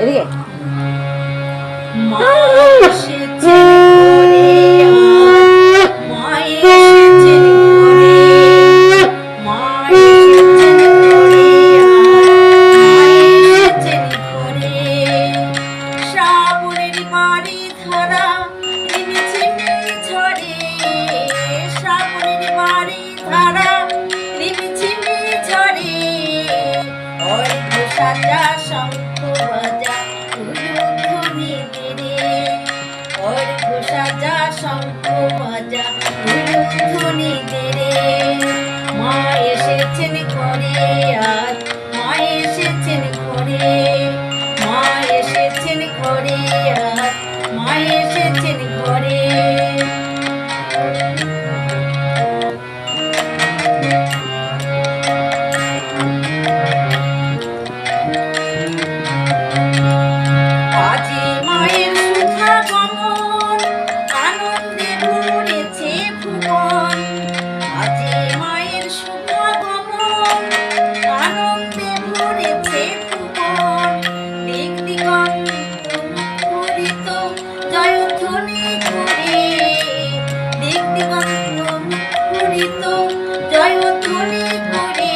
এদিকে সাজা শঙ্খ বাজা উলুধ্বনি দিরে অর্ঘ সাজা শঙ্খ বাজা উলুধ্বনি দিরে মা এসেছেন ঘরে আজ মা এসেছেন ঘরে মা এসেছেন ঘরে আজ মা এসেছেন ঘরে জয়ধ্বনি করে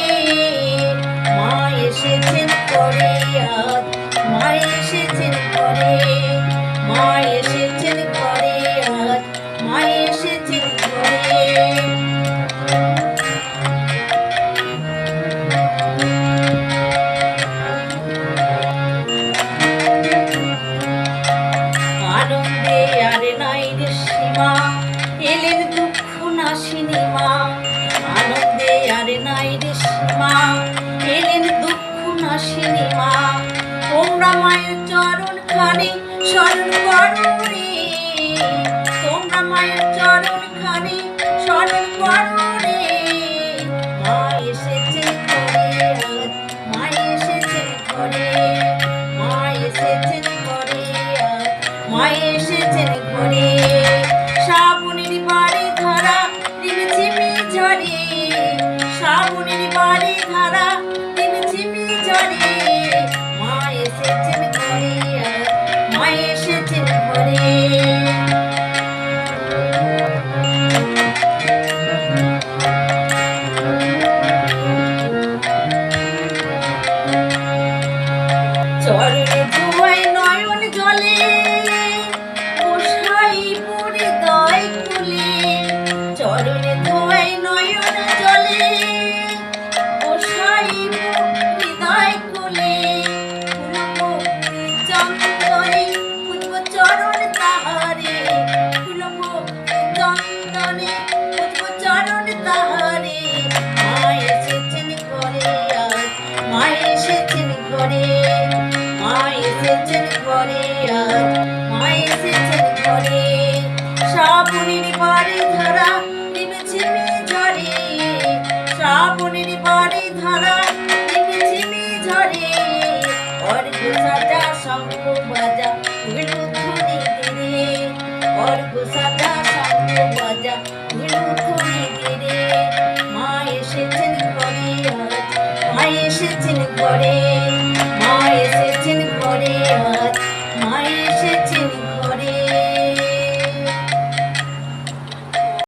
মা এসেছেন ঘরে আজ মা এসেছেন ঘরে মা এসেছেন ঘরে আজ মা এসেছেন ঘরে আনন্দে আর নাই রে সীমা এলেন দুঃখ নাশিনী মা আনন্দে আর নাই রে সীমা এলেন দুঃখ নাশিনী মা তোমরা মায়ের চরণ খানি স্মরণ করো রে তোমরা মায়ের চরণ খানি স্মরণ করো রে মা এসেছেন ঘরে আজ মা এসেছেন ঘরে মা এসেছেন ঘরে আজ মা এসেছেন ঘরে শ্রাবণের বাড়ি ধারা ঝিমি ঝরে শ্রাবণের বাড়ি ধারা ঝিমি ঝরে মা এসেছেন ঘরে মা এসেছেন ঘরে চরণে ধোয়ায় নয়ন জলে গোসাই হৃদয় কুলে চরণে ধোয়ায় নয়ন জলে গোসাই হৃদয় কুলে ফুলভক্তি চন্দনে পুষ্প চরণ তাহারে ফুলভক্তি চন্দনে পুষ্প চরণ তাহারে মা এসেছেন ঘরে আজ মা এসেছেন ঘরে মা এসেছেন ঘরে আজ মা এসেছেন ঘরে শ্রাবণের বাড়ি ধারা ঝিমি ঝরে শ্রাবণের বাড়ি ধারা ঝিমি ঝরে অর্ঘ সাজা শঙ্খ বাজা উলুধ্বনি দিরে অর্ঘ সাজা শঙ্খ বাজা